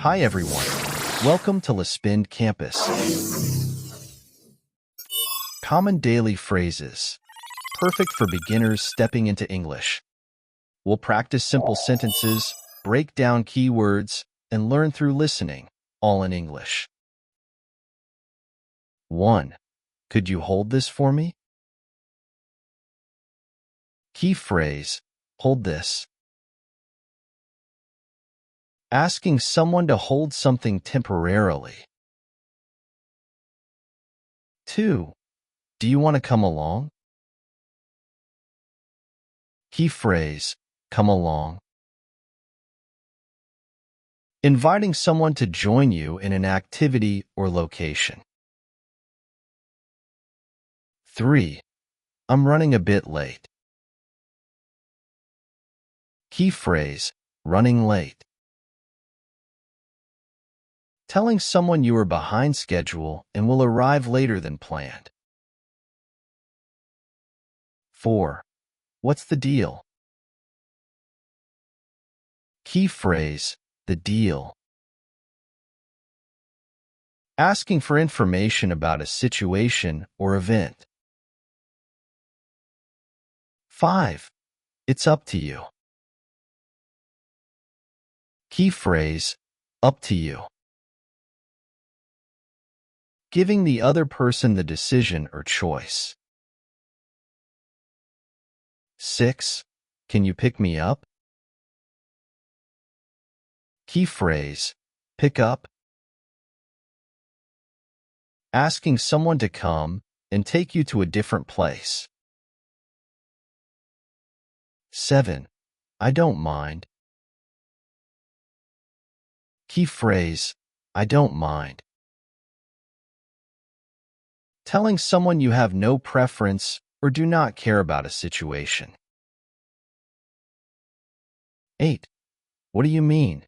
Hi everyone, welcome to Lispend Campus. Common daily phrases, perfect for beginners stepping into English. We'll practice simple sentences, break down keywords, and learn through listening, all in English. 1. Could you hold this for me? Key phrase, hold this. Asking someone to hold something temporarily. 2. Do you want to come along? Key phrase, come along. Inviting someone to join you in an activity or location. 3. I'm running a bit late. Key phrase, running late. Telling someone you are behind schedule and will arrive later than planned. 4. What's the deal? Key phrase, the deal. Asking for information about a situation or event. 5. It's up to you. Key phrase, up to you. Giving the other person the decision or choice. 6. Can you pick me up? Key phrase, pick up. Asking someone to come and take you to a different place. 7. I don't mind. Key phrase, I don't mind. Telling someone you have no preference or do not care about a situation. 8. What do you mean?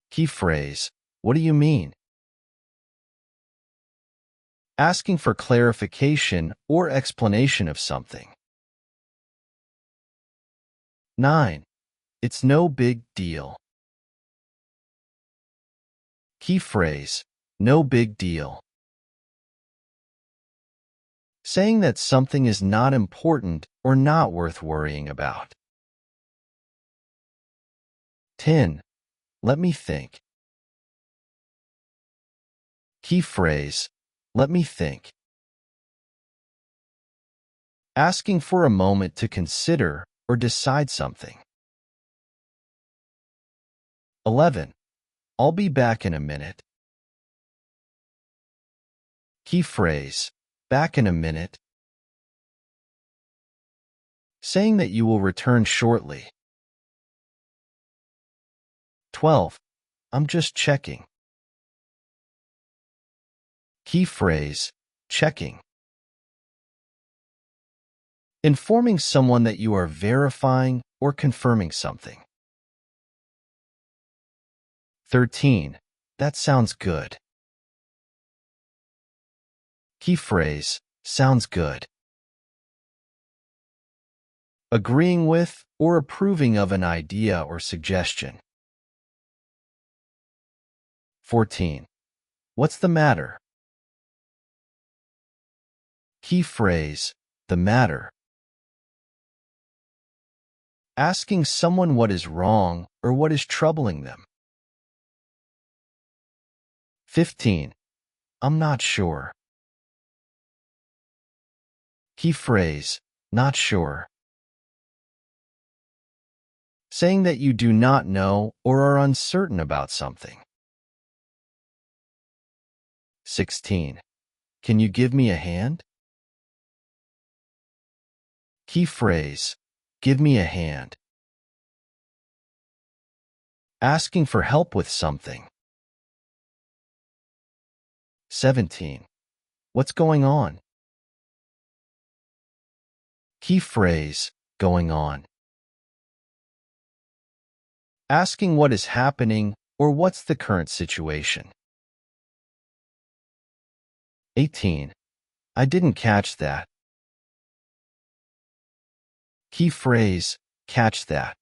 Key phrase, what do you mean? Asking for clarification or explanation of something. 9. It's no big deal. Key phrase, no big deal. Saying that something is not important or not worth worrying about. 10. Let me think. Key phrase, let me think. Asking for a moment to consider or decide something. 11. I'll be back in a minute. Key phrase, back in a minute. Saying that you will return shortly. 12. I'm just checking. Key phrase, checking. Informing someone that you are verifying or confirming something. 13. That sounds good. Key phrase, sounds good. Agreeing with or approving of an idea or suggestion. 14. What's the matter? Key phrase, the matter. Asking someone what is wrong or what is troubling them. 15. I'm not sure. Key phrase, not sure. Saying that you do not know or are uncertain about something. 16. Can you give me a hand? Key phrase, give me a hand. Asking for help with something. 17. What's going on? Key phrase, going on. Asking what is happening or what's the current situation. 18. I didn't catch that. Key phrase, catch that.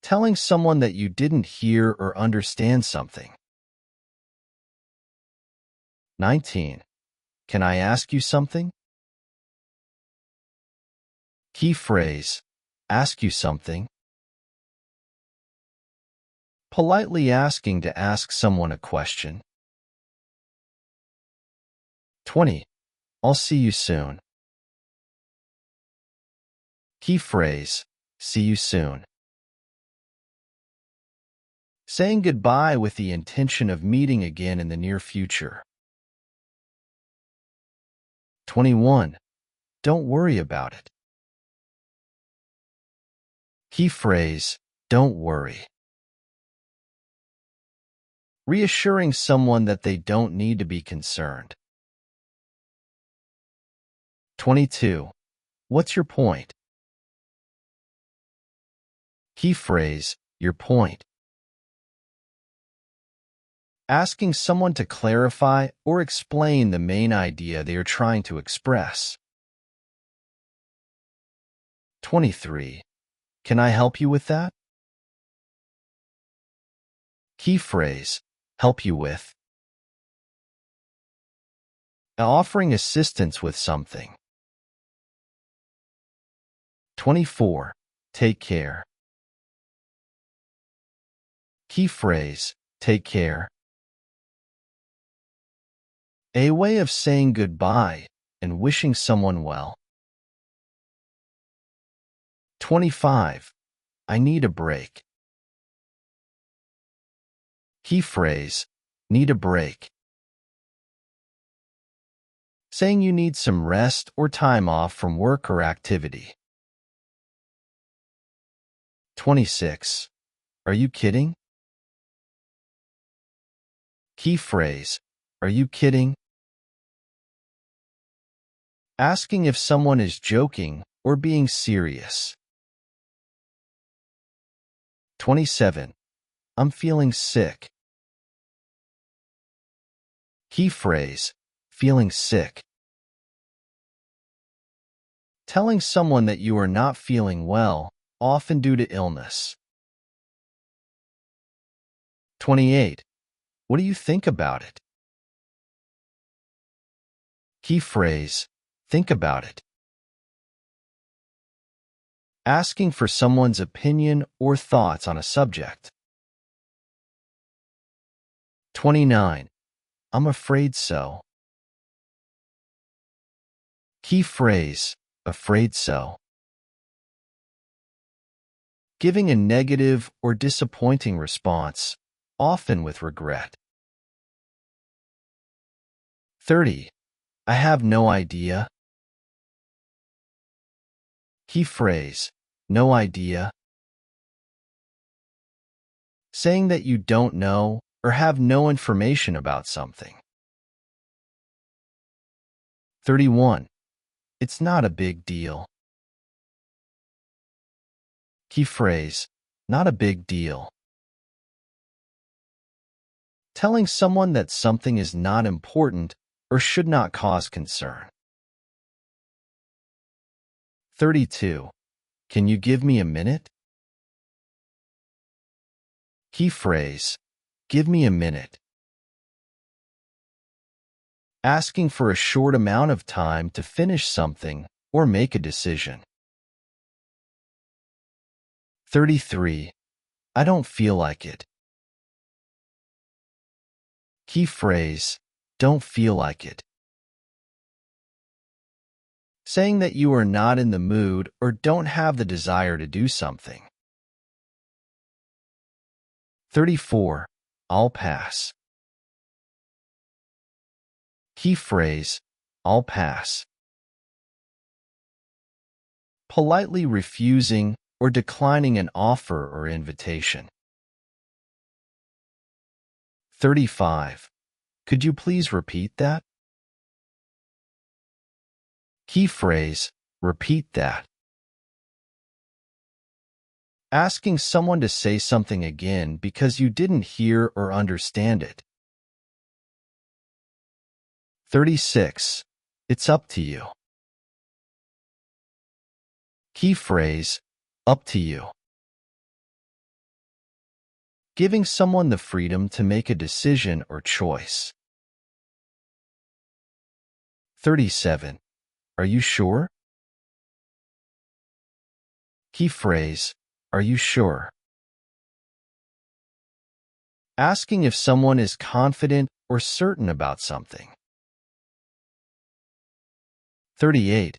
telling someone that you didn't hear or understand something. 19. Can I ask you something? Key phrase, ask you something. Politely asking to ask someone a question. 20. I'll see you soon. Key phrase, see you soon. Saying goodbye with the intention of meeting again in the near future. 21. Don't worry about it. Key phrase, don't worry. Reassuring someone that they don't need to be concerned. 22. What's your point? Key phrase, your point. Asking someone to clarify or explain the main idea they are trying to express. 23. Can I help you with that? Key phrase, help you with. Offering assistance with something. 24. Take care. Key phrase, take care. A way of saying goodbye and wishing someone well. 25. I need a break. Key phrase, need a break. Saying you need some rest or time off from work or activity. 26. Are you kidding? Key phrase, are you kidding? Asking if someone is joking or being serious. 27. I'm feeling sick. Key phrase, feeling sick. Telling someone that you are not feeling well, often due to illness. 28. What do you think about it? Key phrase, think about it. Asking for someone's opinion or thoughts on a subject. 29. I'm afraid so. Key phrase, afraid so. Giving a negative or disappointing response, often with regret. 30. I have no idea. Key phrase, no idea. Saying that you don't know or have no information about something. 31. It's not a big deal. Key phrase, not a big deal. Telling someone that something is not important or should not cause concern. 32. Can you give me a minute? Key phrase, give me a minute. Asking for a short amount of time to finish something or make a decision. 33. I don't feel like it. Key phrase, don't feel like it. Saying that you are not in the mood or don't have the desire to do something. 34. I'll pass. Key phrase, I'll pass. Politely refusing or declining an offer or invitation. 35. Could you please repeat that? Key phrase, repeat that. Asking someone to say something again because you didn't hear or understand it. 36. It's up to you. Key phrase, up to you. giving someone the freedom to make a decision or choice. 37. Are you sure? Key phrase, are you sure? Asking if someone is confident or certain about something. 38.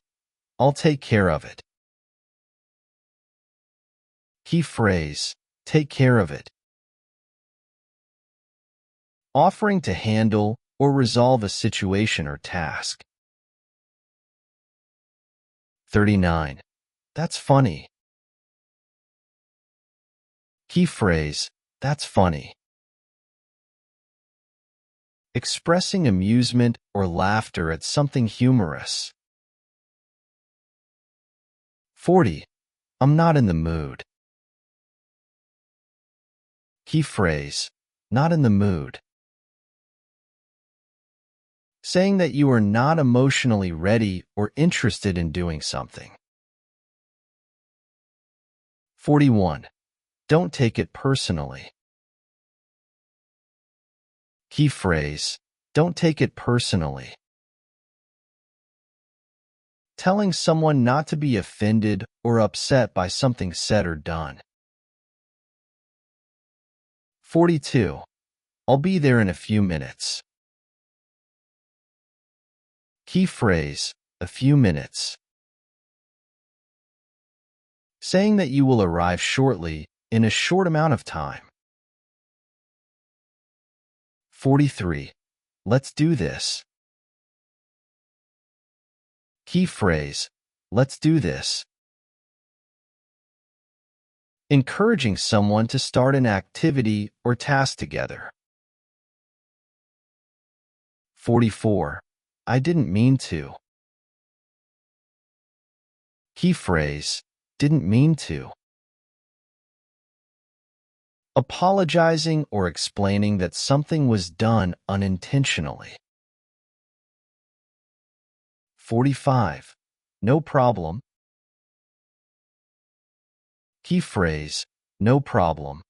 I'll take care of it. Key phrase, take care of it. Offering to handle or resolve a situation or task. 39. That's funny. Key phrase, that's funny. Expressing amusement or laughter at something humorous. 40. I'm not in the mood. Key phrase, not in the mood. Saying that you are not emotionally ready or interested in doing something. 41. Don't take it personally. Key phrase, don't take it personally. Telling someone not to be offended or upset by something said or done. 42. I'll be there in a few minutes. Key phrase, a few minutes. Saying that you will arrive shortly in a short amount of time. 43. Let's do this. Key phrase, let's do this. Encouraging someone to start an activity or task together. 44. I didn't mean to. Key phrase, didn't mean to. Apologizing or explaining that something was done unintentionally. 45. No problem. Key phrase, no problem.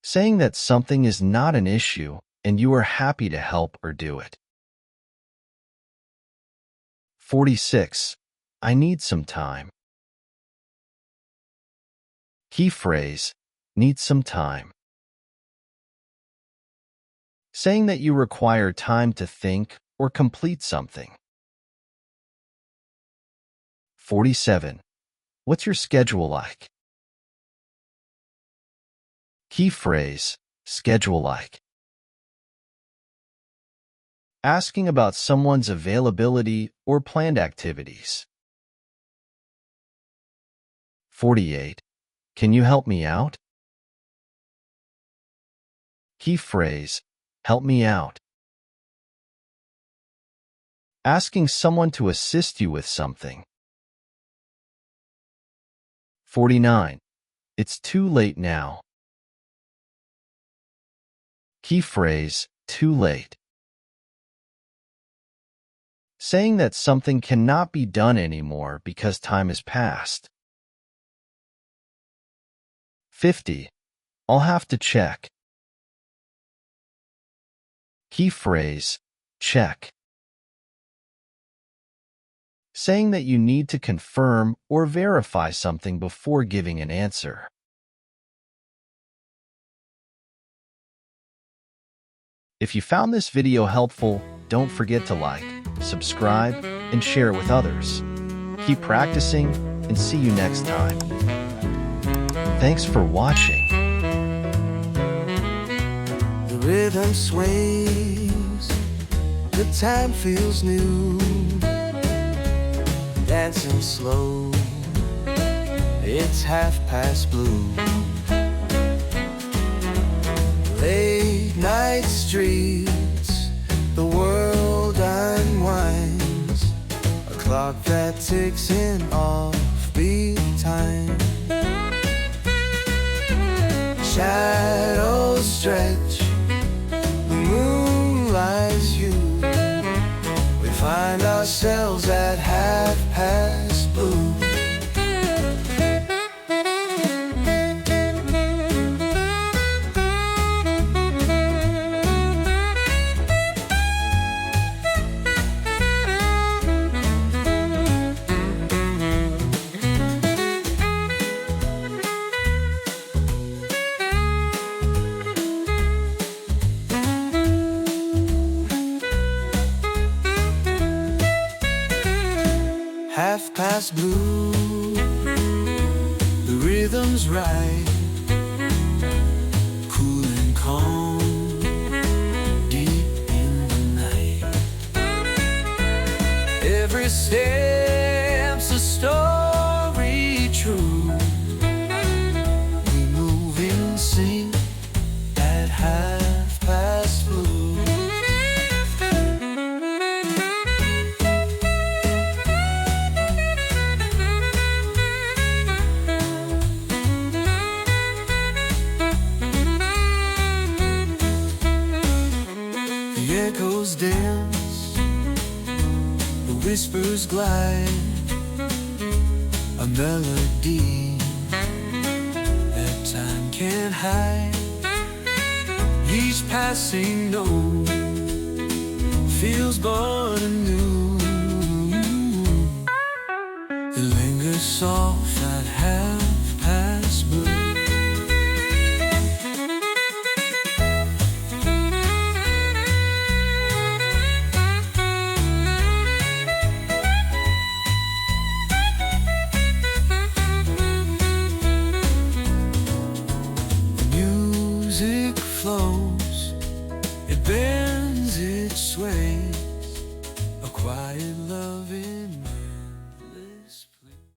Saying that something is not an issue and you are happy to help or do it. 46. I need some time. Key phrase, need some time. Saying that you require time to think or complete something. 47. What's your schedule like? Key phrase, schedule like. Asking about someone's availability or planned activities. 48. Can you help me out? Key phrase, help me out. Asking someone to assist you with something. 49. It's too late now. Key phrase, too late. Saying that something cannot be done anymore because time has passed. 50. I'll have to check. Key phrase, check. Saying that you need to confirm or verify something before giving an answer. If you found this video helpful, don't forget to like, subscribe, and share it with others. Keep practicing, and see you next time. Thanks for watching. The rhythm sways, the time feels new. Dancing slow, it's blue. Late night streets, the world unwinds. A clock that ticks in offbeat time. Shadows stretch, the moon lights you. We find ourselves at blue. is blue, the rhythm's right, cool and calm, deep in the night. Every step's a story true. We move in sync at blue. The echoes dance, the whispers glide, a melody that time can't hide. Each passing note feels but anew. It lingers soft at